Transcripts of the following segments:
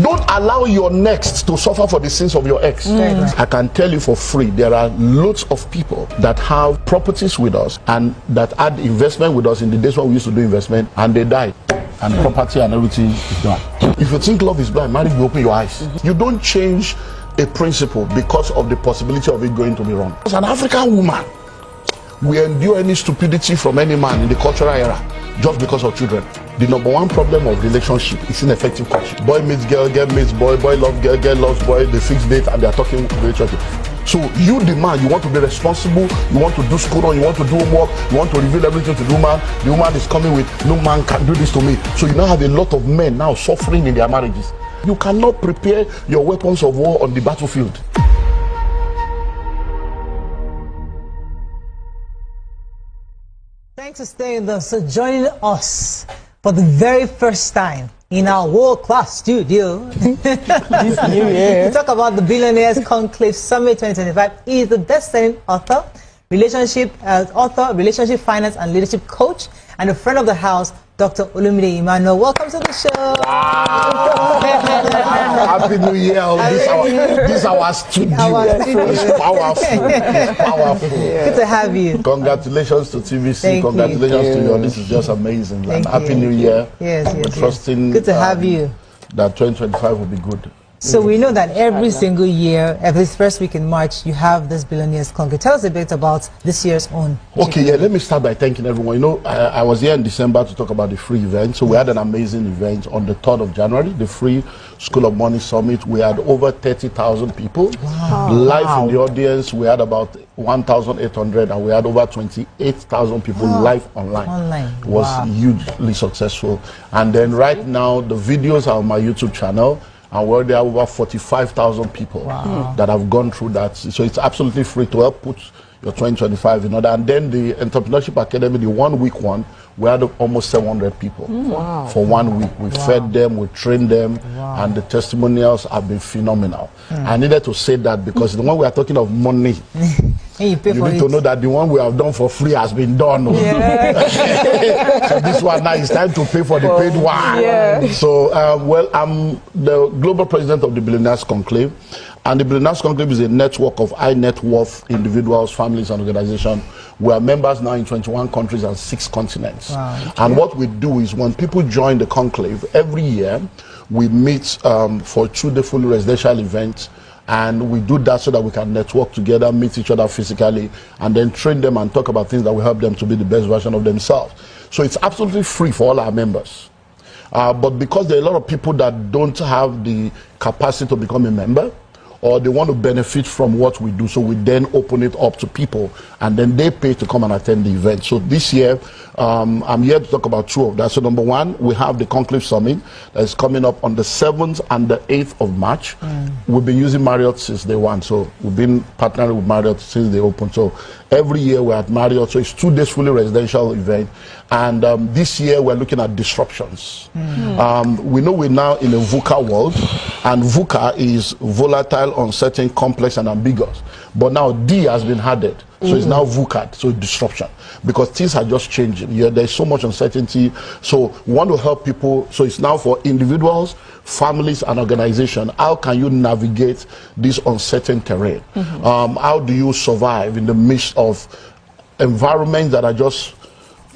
Don't allow your next to suffer for the sins of your ex. I can tell you for free, there are loads of people that have properties with us and that had investment with us in the days when we used to do investment, and they died. And property and everything is done. If you think love is blind, marriage will open your eyes. You don't change a principle because of the possibility of it going to be wrong. As an African woman, we endure any stupidity from any man in the cultural era just because of children. The number one problem of relationship is ineffective courtship. Boy meets girl, girl meets boy, boy loves girl, girl loves boy, they fix date and they are talking relationship. So you, the man, you want to be responsible, you want to do school, you want to do homework, you want to reveal everything to the woman is coming with, no man can do this to me. So you now have a lot of men now suffering in their marriages. You cannot prepare your weapons of war on the battlefield. Thanks for staying with us. So joining us for the very first time in our world-class studio this new year to talk about the Billionaires Conclave Summit 2025 is the best-selling author, relationship finance and leadership coach, and a friend of the house, Dr. Olumide Emmanuel. Welcome to the show. Wow. Happy New Year. This is our studio. It's powerful. It's powerful. Yeah. Good to have you. Congratulations to TVC. Congratulations to you. This is just amazing. And Happy New Year. Yes. Trusting good to have you. That 2025 will be good. So we know that every single year, every first week in March, you have this Billionaires Conclave. Tell us a bit about this year's own. Okay, let me start by thanking everyone. You know, I was here in December to talk about the free event. So we had an amazing event on the 3rd of January, the free School of Money Summit. We had over 30,000 people live in the audience. We had about 1,800 and we had over 28,000 people live online. It was hugely successful. And then right now, the videos are on my YouTube channel. And we're there over 45,000 people that have gone through that. So it's absolutely free to help put your 2025 in order. And then the Entrepreneurship Academy, the 1 week one, we had almost 700 people for 1 week. We fed them, we trained them, and the testimonials have been phenomenal. I needed to say that because the one we are talking of money, you need to know that the one we have done for free has been done. So this one now is time to pay for the paid one. So, I'm the global president of the Billionaires Conclave. And the Billionaires Conclave is a network of high net worth individuals, families, and organizations. We are members now in 21 countries and 6 continents. And what we do is when people join the conclave, every year we meet for 2-day fully residential events. And we do that so that we can network together, meet each other physically, and then train them and talk about things that will help them to be the best version of themselves. So it's absolutely free for all our members. But because there are a lot of people that don't have the capacity to become a member, or they want to benefit from what we do, so we then open it up to people, and then they pay to come and attend the event. So this year, I'm here to talk about 2 of that. So number 1, we have the Conclave Summit that is coming up on the 7th and the 8th of March. We've been using Marriott since day 1, so we've been partnering with Marriott since they opened. So every year we're at Marriott, so it's 2 days fully residential event. And this year we're looking at disruptions. We know we're now in a VUCA world, and VUCA is volatile, uncertain, complex, and ambiguous. But now D has been added, so it's now VUCA, so disruption, because things are just changing. There's so much uncertainty. So we want to help people. So it's now for individuals, families, and organizations. How can you navigate this uncertain terrain? How do you survive in the midst of environments that are just,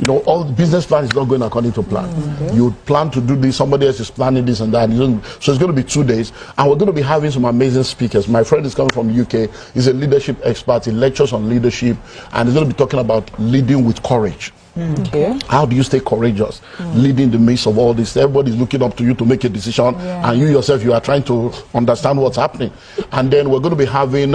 all the business plan is not going according to plan. You plan to do this, somebody else is planning this and that. So it's going to be 2 days. And we're going to be having some amazing speakers. My friend is coming from the UK. He's a leadership expert. He lectures on leadership. And he's going to be talking about leading with courage. How do you stay courageous, leading in the midst of all this? Everybody's looking up to you to make a decision, and you yourself, you are trying to understand what's happening. And then we're going to be having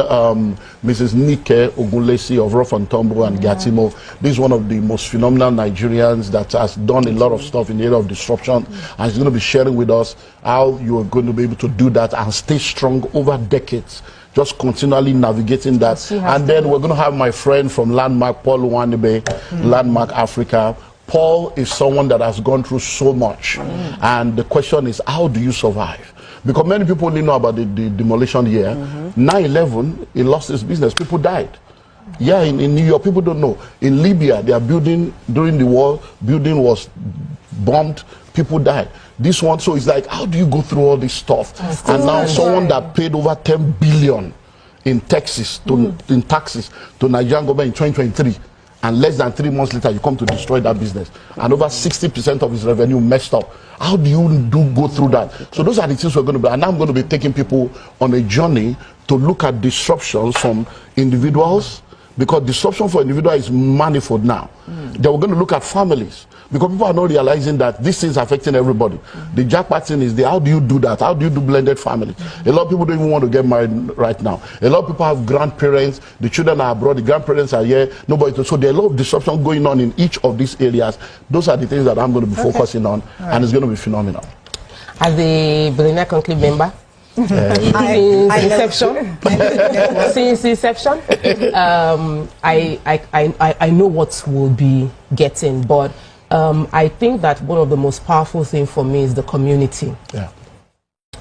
Mrs. Nike Ogunlesi of Rough and Tumble and Gatimo. This is one of the most phenomenal Nigerians that has done a lot of stuff in the area of disruption, and she's going to be sharing with us how you are going to be able to do that and stay strong over decades, just continually navigating that. And then we're going to have my friend from Landmark, Paul Wanebe, Landmark Africa. Paul is someone that has gone through so much. And the question is, how do you survive? Because many people only know about the demolition here. 9/11, he lost his business. People died. Yeah, in New York, people don't know. In Libya, they are building, during the war, building was bombed, people died. This one, so it's like, how do you go through all this stuff? And now someone that paid over 10 billion in taxes in taxes to Nigerian government in 2023, and less than 3 months later, you come to destroy that business, and over 60% of his revenue messed up. How do you go through that? So those are the things we're going to be, and I'm going to be taking people on a journey to look at disruptions from individuals, because disruption for individual is manifold now. Then we're going to look at families, because people are not realizing that this is affecting everybody. The jackpot thing is how do you do that? How do you do blended family? A lot of people don't even want to get married right now. A lot of people have grandparents, the children are abroad, the grandparents are here, nobody. So there are a lot of disruption going on in each of these areas. Those are the things that I'm going to be focusing on, and it's going to be phenomenal. As a Billionaire Conclave member, since inception, I know what we'll be getting, but I think that one of the most powerful things for me is the community. Yeah.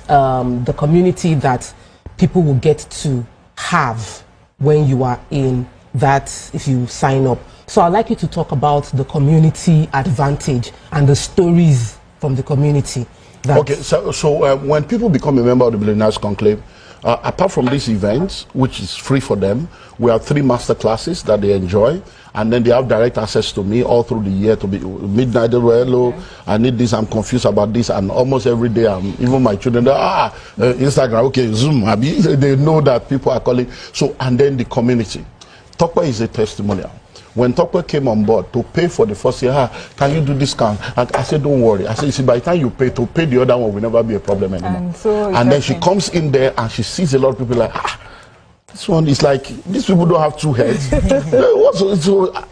The community that people will get to have when you are in that, if you sign up. So I'd like you to talk about the community advantage and the stories from the community. Okay, so when people become a member of the Billionaires Conclave, apart from these events, which is free for them, we have 3 master classes that they enjoy, and then they have direct access to me all through the year to be midnight. Hello, I need this, I'm confused about this, and almost every day, even my children, Instagram, okay, Zoom, they know that people are calling. So, and then the community. Tokwe is a testimonial. When Tokwe came on board to pay for the first year, can you do discount? And I said, don't worry. I said, you see, by the time you pay, to pay the other one will never be a problem anymore. And then she comes in there and she sees a lot of people like, this one is like, these people don't have 2 heads.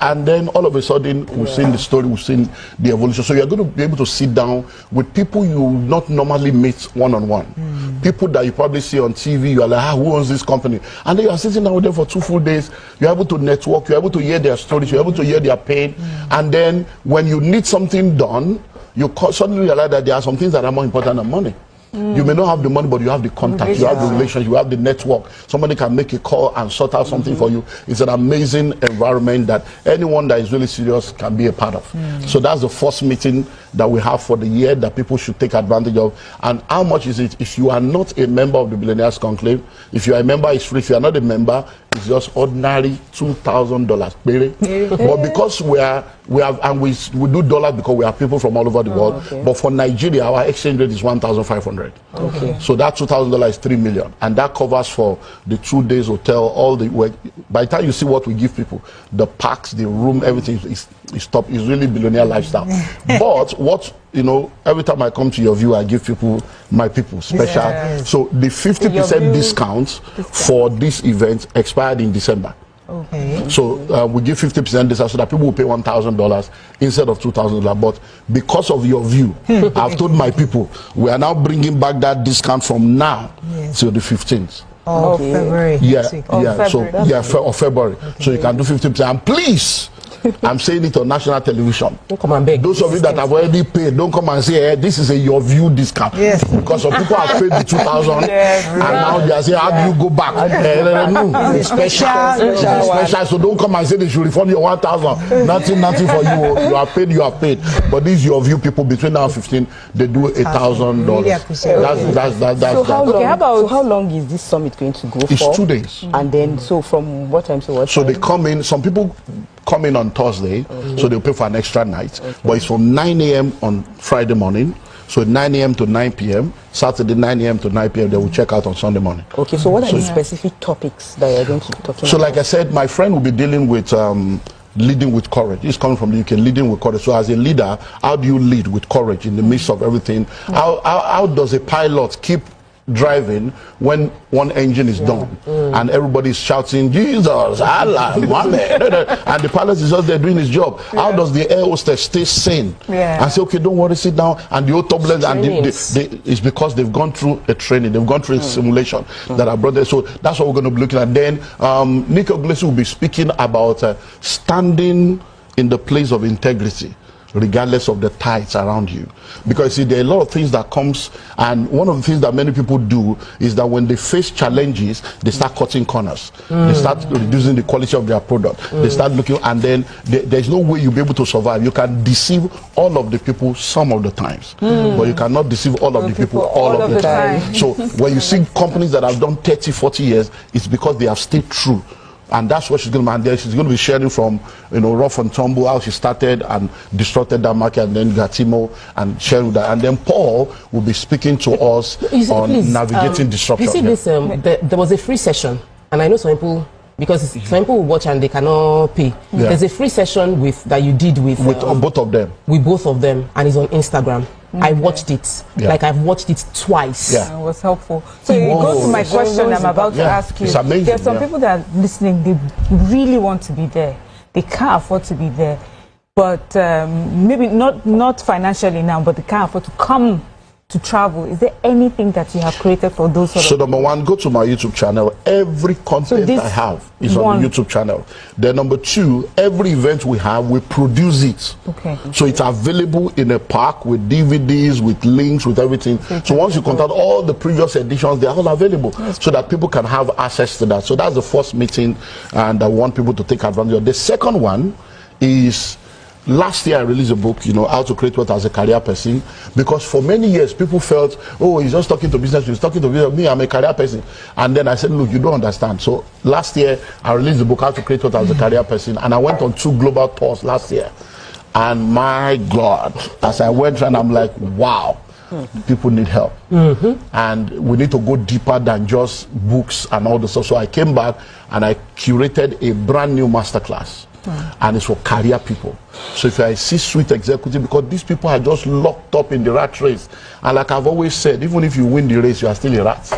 And then all of a sudden, we've seen the story, we've seen the evolution. So you're going to be able to sit down with people you will not normally meet one-on-one. People that you probably see on TV, you're like, who owns this company? And then you're sitting down with them for 2 full days. You're able to network, you're able to hear their stories, you're able to hear their pain. And then when you need something done, you suddenly realize that there are some things that are more important than money. You may not have the money, but you have the contact, you have the relationship, you have the network. Somebody can make a call and sort out something for you. It's an amazing environment that anyone that is really serious can be a part of. So that's the first meeting that we have for the year that people should take advantage of. And how much is it? If you are not a member of the Billionaires Conclave, if you are a member, it's free. If you are not a member, it's just ordinary $2,000. But because we do dollars because we have people from all over the world. But for Nigeria, our exchange rate is 1,500. So that $2,000 is 3 million, and that covers for the 2 days hotel, all the work. By the time you see what we give people, the parks, the room, everything is top. It's really billionaire lifestyle. But what, you know, every time I come to your view, I give people, my people, special. So the 50% discount for this event expired in December. So we give 50% discount so that people will pay $1,000 instead of $2,000. But because of your view, I've told my people, we are now bringing back that discount from now till the 15th. February. Of February. So you can do 50%. And please, I'm saying it on national television. Don't come and beg. Those of you that have already paid, don't come and say, hey, this is a your view discount. Because some people have paid the 2,000 and now they are saying, how do you go back? No, special. So don't come and say they should refund your 1,000. Nothing for you. You have paid. But these your view people between now and 15, they do $1,000. So how long is this summit going to go for? It's 2 days. And then, so from what time to what time? So they come in, some people come in on Thursday, so they'll pay for an extra night. But it's from 9 a.m. on Friday morning. So 9 a.m. to 9 p.m. Saturday 9 a.m. to 9 p.m. They will check out on Sunday morning. Okay, so what are the specific topics that you're going to be talking about? So like I said, my friend will be dealing with leading with courage. He's coming from the UK, leading with courage. So as a leader, how do you lead with courage in the midst of everything? How does a pilot keep driving when one engine is done and everybody's shouting Jesus, Allah, Muhammad, and the pilot is just there doing his job? How does the air hostess stay sane and say, okay, don't worry, sit down, and the turbulence, and it's because they've gone through a training, they've gone through a simulation that I brought there. So that's what we're going to be looking at. Then Nico Iglesias will be speaking about standing in the place of integrity. regardless of the tides around you. Because see, there are a lot of things that comes, and one of the things that many people do is that when they face challenges, they start cutting corners. They start reducing the quality of their product. They start looking, and then there's no way you'll be able to survive. You can deceive all of the people some of the times, but you cannot deceive all of the people all of the time. So when you see companies that have done 30, 40 years, it's because they have stayed true. And that's what she's going to be. And then she's going to be sharing from, rough and tumble, how she started and disrupted that market, and then Gatimo and sharing that. And then Paul will be speaking to us on navigating disruption. You see this, there was a free session, and I know some people, because some people will watch and they cannot pay. Yeah. There's a free session that you did with both of them. With both of them, and it's on Instagram. I watched it. Yeah. Like I've watched it twice. Yeah. It was helpful. So you go to my question I'm about to ask you. It's amazing. There are some people that are listening, they really want to be there. They can't afford to be there. But maybe not financially now, but they can't afford to come to travel. Is there anything that you have created for those sort of number one, go to my YouTube channel. Every content I have is on the YouTube channel. Then number two, every event we have, we produce it. Okay. So it's available in a pack with DVDs, with links, with everything. So once you contact all the previous editions, they're all available so that people can have access to that. So that's the first meeting, and I want people to take advantage of. The second one is, last year I released a book, how to create wealth as a career person, because for many years people felt, oh, he's just talking to business, he's talking to business. Me, I'm a career person. And then I said, look, you don't understand. So last year I released the book, How to Create Wealth as a Career Person, and I went on 2 global tours last year. And my God, as I went and I'm like, wow, people need help. And we need to go deeper than just books and all the stuff. So I came back and I curated a brand new masterclass. And it's for career people. So if you're a C-suite executive, because these people are just locked up in the rat race, and like I've always said, even if you win the race, you are still a rat.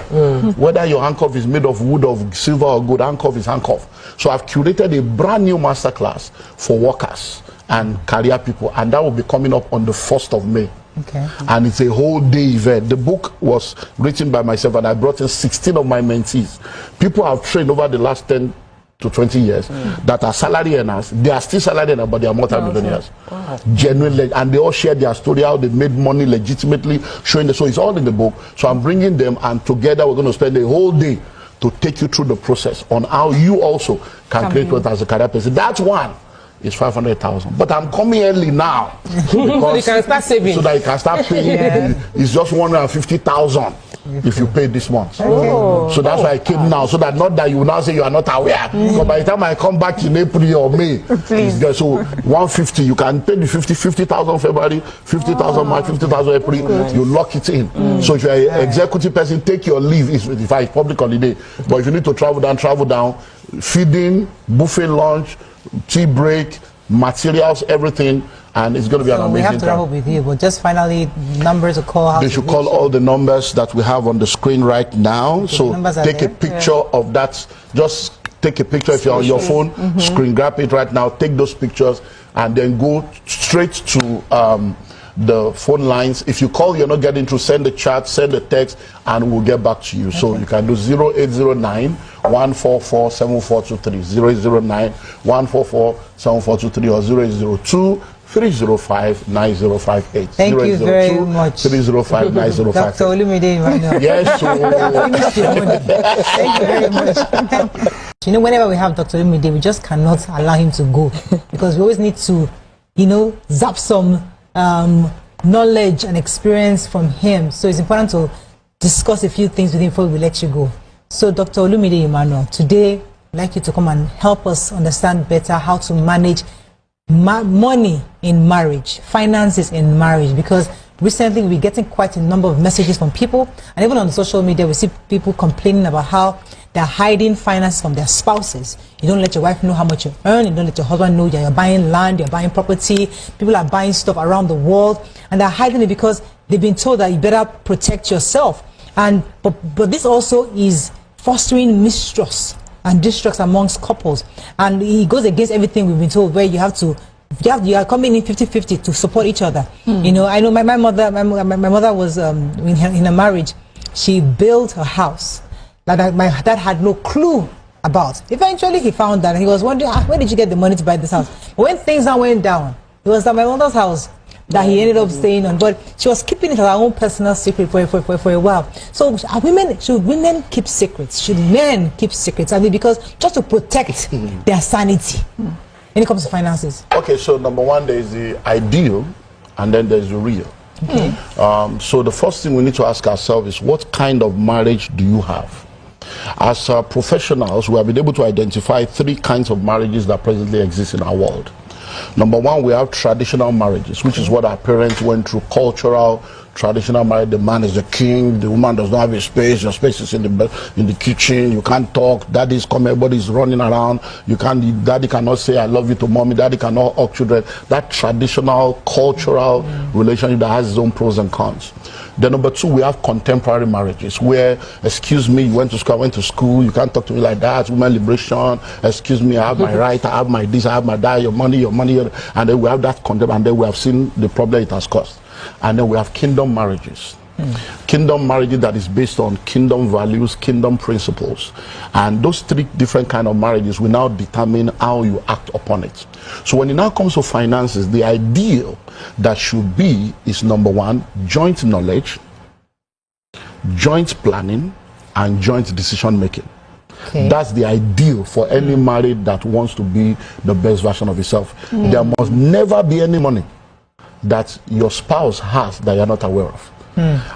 Whether your handcuff is made of wood, of silver, or gold, handcuff is handcuff. So I've curated a brand new masterclass for workers and career people, and that will be coming up on the 1st of May. Okay. And it's a whole day event. The book was written by myself, and I brought in 16 of my mentees. People have trained over the last 10 to 20 years that are salary earners. They are still salary earners, but they are multi-millionaires. Genuinely, and they all share their story, how they made money legitimately, showing the, so it's all in the book. So I'm bringing them, and together we're going to spend a whole day to take you through the process on how you also can create wealth as a career person. That's one. It's 500,000, but I'm coming early now so you can start saving, so that you can start paying. It's just 150,000 if you pay this month. So that's why I came now, so that not that you will now say you are not aware. Because by the time I come back in April or May, it's so 150. You can pay the 50,000 February, 50,000 March, 50,000 April. You lock it in. So if you're an executive person, take your leave. If it's public holiday, but if you need to travel down, feeding, buffet lunch, tea break, materials, everything, and it's going to be an amazing time. We have to travel with you, but just finally, numbers to call. They should call all the numbers that we have on the screen right now. So take a picture of that. Just take a picture if you're on your phone, screen grab it right now, take those pictures, and then go straight to the phone lines. If you call, you're not getting through, send the chat, send the text, and we'll get back to you. So you can do 0809 144 7423, 0809 144 7423, or 002 305 9058. Thank you very much. 305 9058. Dr. Olumide Emmanuel. Yes, thank you very much. Whenever we have Dr. Olumide, we just cannot allow him to go, because we always need to, zap some knowledge and experience from him. So it's important to discuss a few things with him before we let you go. So Dr. Olumide Emmanuel, today I'd like you to come and help us understand better how to manage money in marriage, finances in marriage, because recently we're getting quite a number of messages from people, and even on social media we see people complaining about how they're hiding finances from their spouses. You don't let your wife know how much you earn, you don't let your husband know that you're buying land, you're buying property, people are buying stuff around the world, and they're hiding it because they've been told that you better protect yourself. And but this also is fostering mistrust and distrust amongst couples, and it goes against everything we've been told, where you are coming in 50-50 to support each other. I know my mother was in a marriage. She built a house that my dad had no clue about. Eventually he found that, and he was wondering, where did you get the money to buy this house? But when things now went down, It was at my mother's house that he ended up staying on, but she was keeping it as her own personal secret for a while. So should women keep secrets? Should men keep secrets? I mean, because just to protect their sanity when it comes to finances. Okay, so number one, there is the ideal, and then there's the real. Okay. So the first thing we need to ask ourselves is, what kind of marriage do you have? As professionals, we have been able to identify 3 kinds of marriages that presently exist in our world. Number one, we have traditional marriages, which is what our parents went through. Cultural, traditional marriage. The man is the king, the woman does not have a space. Your space is in the kitchen. You can't talk. Daddy is coming. Everybody's running around. Daddy cannot say I love you to mommy. Daddy cannot hug children. That traditional, cultural relationship that has its own pros and cons. Then number 2, we have contemporary marriages where, excuse me, you went to school, I went to school, you can't talk to me like that, women liberation, excuse me, I have my right, I have my this, I have my that, your money, and then we have that contemporary, and then we have seen the problem it has caused. And then we have kingdom marriages. Kingdom marriages that is based on kingdom values, kingdom principles. And those 3 different kind of marriages will now determine how you act upon it. So when it now comes to finances, the ideal that should be is number 1, joint knowledge, joint planning, and joint decision making. Okay. That's the ideal for any married that wants to be the best version of itself. There must never be any money that your spouse has that you're not aware of.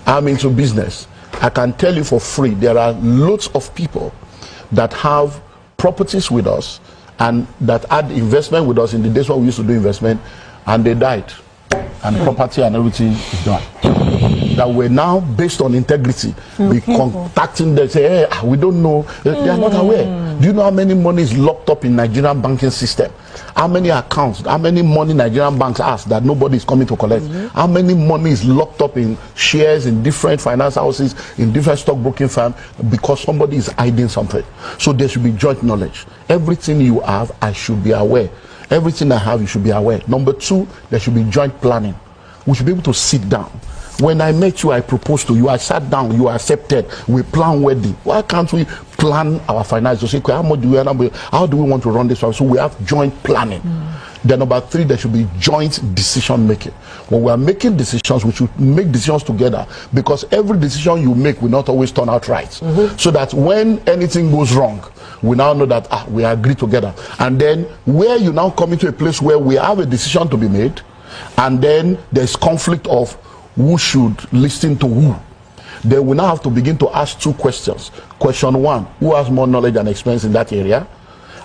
I'm into business. I can tell you for free, there are loads of people that have properties with us and that had investment with us in the days when we used to do investment, and they died, and property and everything is done. That we're now, based on integrity, we contacting them, say, hey, we don't know. They are not aware. Do you know how many money is locked up in Nigerian banking system? How many accounts, how many money Nigerian banks ask that nobody is coming to collect? How many money is locked up in shares in different finance houses, in different stockbroking firms, because somebody is hiding something? So there should be joint knowledge. Everything you have, I should be aware. Everything I have, you should be aware. Number 2, there should be joint planning. We should be able to sit down. When I met you, I proposed to you, I sat down, you accepted, we plan wedding. Why can't we plan our finances? Say, how much do we have? How do we want to run this? So we have joint planning. Then number 3, there should be joint decision making. When we are making decisions, we should make decisions together, because every decision you make will not always turn out right. So that when anything goes wrong, we now know that we agree together. And then where you now come into a place where we have a decision to be made, and then there's conflict of who should listen to who, then we now have to begin to ask 2 questions. Question 1, who has more knowledge and experience in that area?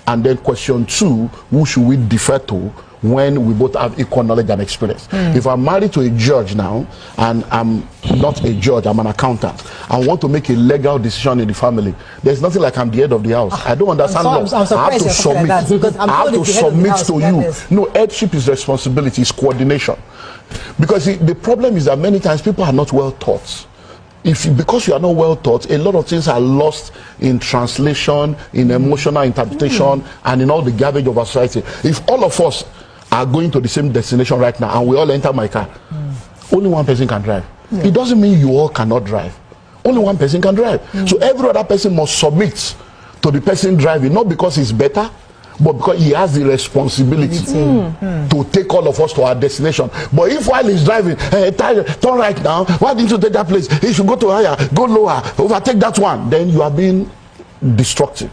And then question 2, who should we defer to when we both have equal knowledge and experience? If I'm married to a judge now, and I'm not a judge, I'm an accountant, I want to make a legal decision in the family, there's nothing like I'm the head of the house. I don't understand law. I have to submit. I have to submit to you. No, headship is responsibility, it's coordination. Because the problem is that many times people are not well taught. Because you are not well taught, a lot of things are lost in translation, in emotional interpretation, and in all the garbage of our society. If all of us are going to the same destination right now and we all enter my car, only one person can drive. It doesn't mean you all cannot drive. Only one person can drive. So every other person must submit to the person driving, not because he's better, but because he has the responsibility to take all of us to our destination. But if while he's driving, hey, turn right now, why didn't you take that place? He should go to higher, go lower, overtake that one. Then you are being destructive.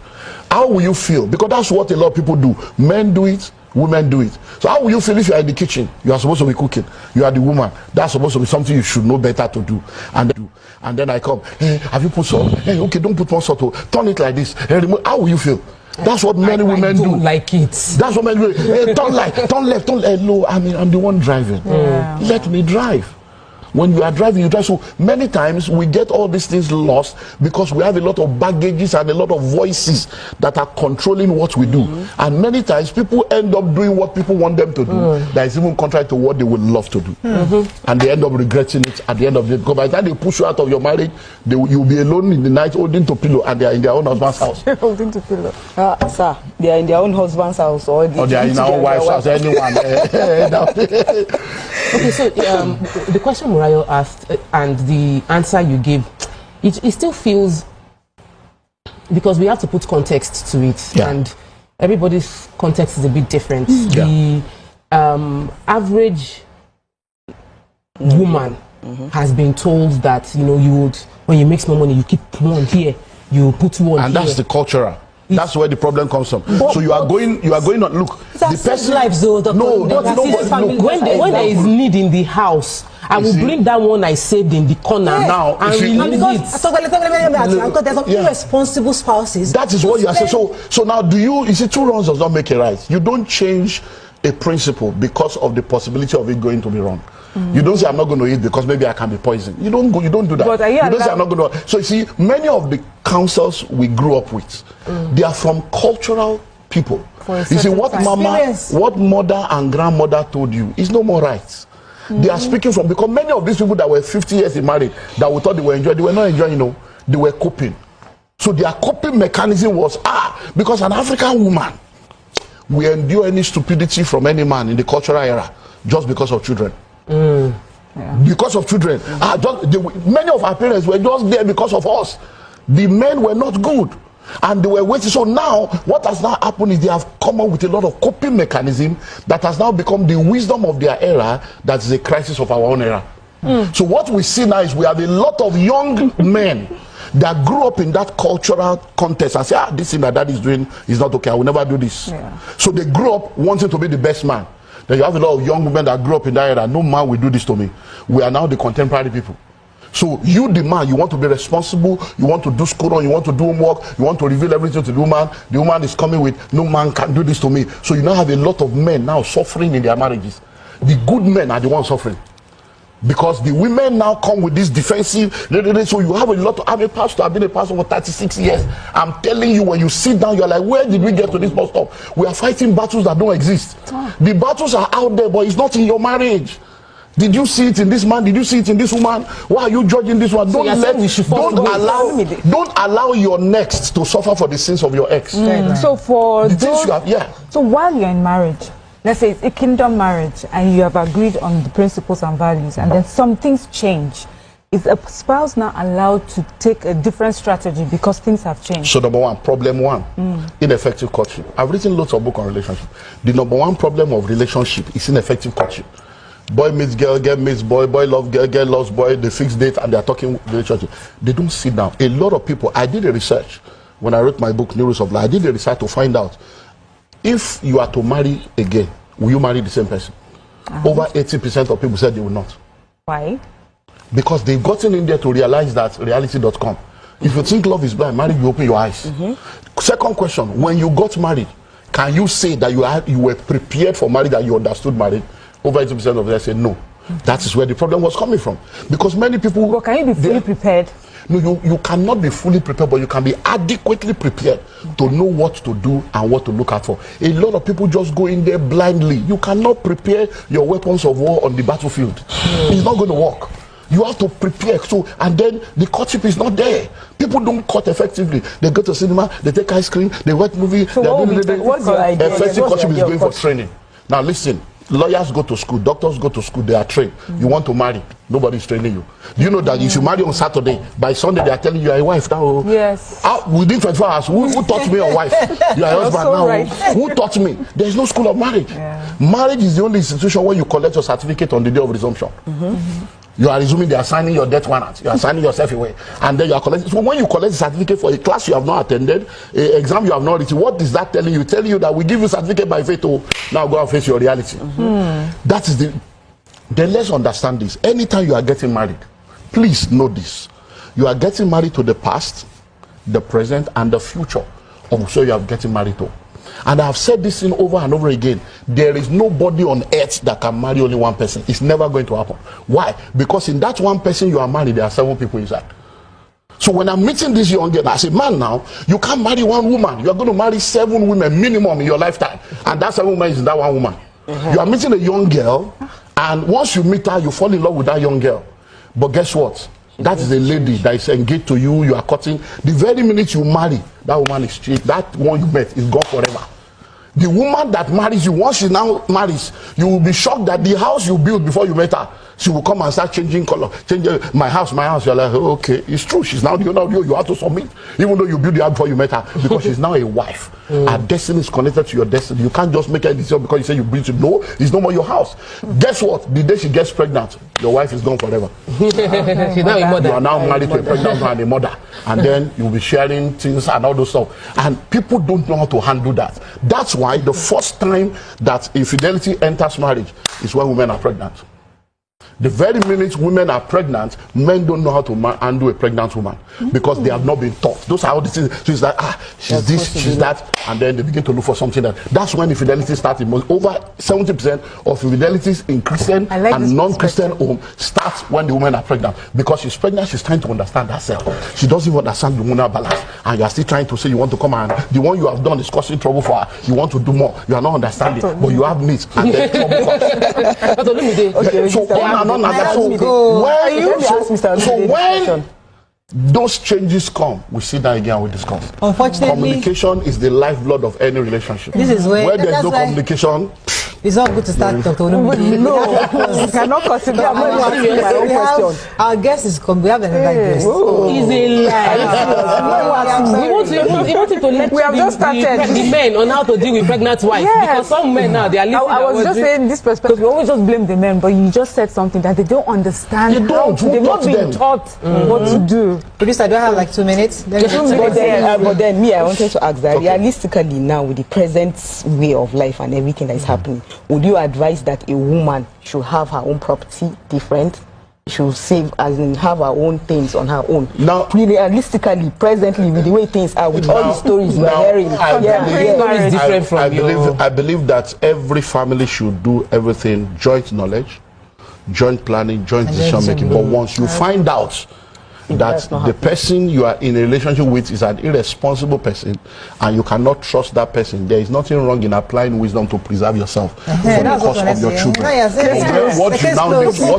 How will you feel? Because that's what a lot of people do. Men do it, women do it. So how will you feel if you are in the kitchen? You are supposed to be cooking. You are the woman. That's supposed to be something you should know better to do. And then I come, hey, have you put salt? Hey, okay, don't put more salt. Turn it like this. How will you feel? That's what many women do. Like it. That's what many women do. Hey, turn left, turn left. No, I'm the one driving. Let me drive. When you are driving, you drive. So many times we get all these things lost because we have a lot of baggages and a lot of voices that are controlling what we do. And many times people end up doing what people want them to do that is even contrary to what they would love to do. And they end up regretting it at the end of the day. Because by the time they push you out of your marriage, you'll be alone in the night holding to pillow, and they are in their own husband's house. Holding to pillow. Sir, they are in their own husband's house, or they are in their own wife's house. Anyone. Okay, so the question Murayo asked and the answer you gave, it still feels, because we have to put context to it, and everybody's context is a bit different. average woman has been told that, you know, you would, when you make small money, you keep one here, you put one And here. that's the cultural. That's where the problem comes from. So you are going on. Look, the person. Lives, though, No, Dr. look. When there is need in the house, I will bring that one I saved in the corner Now, and you see- release Because it. there's some irresponsible spouses. That is what you are saying. So now, you see, two wrongs does not make a right. You don't change a principle because of the possibility of it going to be wrong. You don't say I'm not going to eat because maybe I can be poisoned. You don't do that. But are you don't say I'm not going to. So you see, many of the counsels we grew up with, they are from cultural people. For a You see, certain what time. what mother and grandmother told you is no more right. They are speaking from, because many of these people that were 50 years in marriage, that we thought they were enjoying, they were not enjoying, you know, they were coping. So their coping mechanism was, because an African woman will endure any stupidity from any man in the cultural era just because of children. Because of children. Many of our parents were just there because of us. The men were not good. And they were waiting. So now, what has now happened is they have come up with a lot of coping mechanism that has now become the wisdom of their era. That is a crisis of our own era. So what we see now is we have a lot of young men that grew up in that cultural context and say, this thing that dad is doing is not okay. I will never do this. So they grew up wanting to be the best man. Then you have a lot of young women that grew up in that era. No man will do this to me. We are now the contemporary people. So you, the man, you want to be responsible, you want to do school, you want to do homework, you want to reveal everything to the woman. The woman is coming with, no man can do this to me. So you now have a lot of men now suffering in their marriages. The good men are the ones suffering. Because the women now come with this defensive, so you have a lot of, I'm a pastor, I've been a pastor for 36 years. I'm telling you, when you sit down, you're like, where did we get to this bus stop? We are fighting battles that don't exist. The battles are out there, but it's not in your marriage. Did you see it in this man? Did you see it in this woman? Why are you judging this one? So Don't allow your next to suffer for the sins of your ex. So for The things those, you have, so while you're in marriage, let's say it's a kingdom marriage and you have agreed on the principles and values, and then some things change, is a spouse now allowed to take a different strategy because things have changed? So number one, problem one, ineffective courtship. I've written lots of books on relationship. The number one problem of relationship is ineffective courtship. Boy meets girl, girl meets boy, boy loves girl, girl loves boy, they fix date and they are talking relationship. They don't sit down. A lot of people, I did a research when I wrote my book, New Rules of Life. I did a research to find out if you are to marry again, will you marry the same person? Over 80% of people said they will not. Why? Because they've gotten in there to realize that reality.com. If you think love is blind, marriage will open your eyes. Second question, when you got married, can you say that you were prepared for marriage, that you understood marriage? Over 80% of them say no. That is where the problem was coming from. Because many people... But can you be fully prepared? No, you cannot be fully prepared, but you can be adequately prepared to know what to do and what to look out for. A lot of people just go in there blindly. You cannot prepare your weapons of war on the battlefield. It's not going to work. You have to prepare. So, and then the courtship is not there. People don't court effectively. They go to cinema, they take ice cream, they watch movie. So what's your idea? Effective courtship is going for training. Now listen. Lawyers go to school, doctors go to school, they are trained. You want to marry, nobody's training you. Do you know that if you marry on Saturday, by Sunday they are telling you are a wife now? Yes. Within 24 hours, who taught me your wife? You are a husband so now. right. Who taught me? There is no school of marriage. Marriage is the only institution where you collect your certificate on the day of resumption. You are resuming, they are signing your death warrant. You are signing yourself away. And then you are collecting. So when you collect the certificate for a class you have not attended, an exam you have not written, what is that telling you? Telling you that we give you certificate by faith, oh, now go and face your reality. That is then let's understand this. Anytime you are getting married, please know this. You are getting married to the past, the present, and the future of so you are getting married to. And I have said this thing over and over again. There is nobody on earth that can marry only one person. It's never going to happen. Why? Because in that one person you are married, there are 7 people inside. So when I'm meeting this young girl, I say, man, now, you can't marry one woman. You are going to marry 7 women minimum in your lifetime. And that 7 women is that one woman. You are meeting a young girl, and once you meet her, you fall in love with that young girl. But guess what? That is a lady that is engaged to you, you are cutting. The very minute you marry, that woman is straight. That one you met is gone forever. The woman that marries you, once she now marries, you will be shocked that the house you built before you met her, She will come and start changing color, changing my house. You're like, oh, okay, it's true. She's now the owner of you have to submit, even though you built the house before you met her, because she's now a wife. Her destiny is connected to your destiny. You can't just make a decision because you say you built it. No, it's no more your house. Guess what? The day she gets pregnant, your wife is gone forever. She's now a mother. You are now married to a pregnant woman and a mother, and then you'll be sharing things and all those stuff. And people don't know how to handle that. That's why the first time that infidelity enters marriage is when women are pregnant. The very minute women are pregnant, men don't know how to handle a pregnant woman because they have not been taught. Those are all the things. So it's like, she's this, she's that, and then they begin to look for something else. That's when infidelity starts. Over 70% of infidelities in Christian and non-Christian homes starts when the women are pregnant. Because she's pregnant, she's trying to understand herself. She doesn't even understand the hormonal balance. And you are still trying to say you want to come and the one you have done is causing trouble for her. You want to do more. You are not understanding, but you have needs, and then trouble comes. So when those changes come, we sit down again and we discuss. Unfortunately, communication is the lifeblood of any relationship. This is where there's no communication. It's not good to start talking. No, you cannot consider. Our guest is come. We have another guest. He's a lie. We want to let we have just started the men on how to deal with pregnant wives. Yes. Because some men now, they are listening. I was just saying this perspective. We always just blame the men, but you just said something that they don't understand. They've not been taught what to do. Producer, do I have like 2 minutes? But then me, I wanted to ask that realistically now, with the present way of life and everything that is happening, would you advise that a woman should have her own property different? Should save, as in have her own things on her own? Now, realistically, presently, with the way things are, with all the stories we are hearing, I believe that every family should do everything joint knowledge, joint planning, joint decision making. But once you find out that the person you are in a relationship with is an irresponsible person and you cannot trust that person, there is nothing wrong in applying wisdom to preserve yourself for the cause of your children. What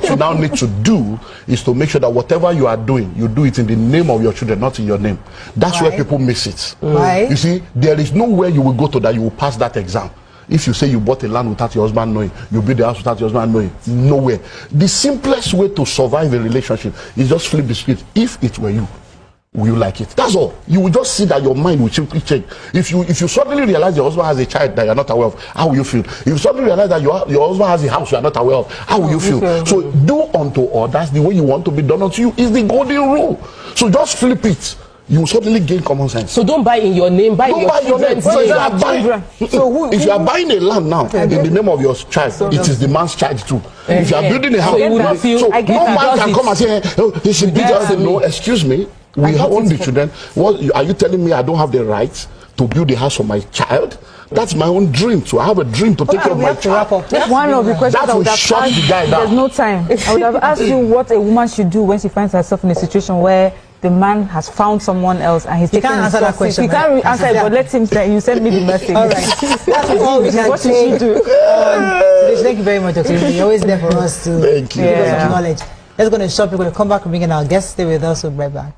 you now need to do is to make sure that whatever you are doing, you do it in the name of your children, not in your name. That's where people miss it. You see, there is nowhere you will go to that you will pass that exam. If you say you bought a land without your husband knowing, you build a house without your husband knowing, nowhere. The simplest way to survive a relationship is just flip the script. If it were you, will you like it? That's all. You will just see that your mind will simply change. If you suddenly realize your husband has a child that you're not aware of, how will you feel? If you suddenly realize that your husband has a house you're not aware of, how will you feel? So do unto others the way you want to be done unto you is the golden rule. So just flip it. You suddenly gain common sense. So don't buy in your name, buy in your children's name. If you are buying a land now in the name of your child, it is the man's child too. If you are building a house, no man can come and say, oh, he should build a house. No, excuse me, we own the children. What are you telling me? I don't have the right to build a house for my child? That's my own dream. So I have a dream to take care of my child. That's one of the questions that I would will have shut asked. the guy down. There's no time. I would have asked you what a woman should do when she finds herself in a situation where the man has found someone else and he's taking answer that question. He can't answer it, but let him say, you send me the message. All right. That's all we can what should she do? Thank you very much, Dr. You're always there for us to give us some knowledge. Let's go to shop. We're going to come back and bring in our guests. Stay with us. We'll be right back.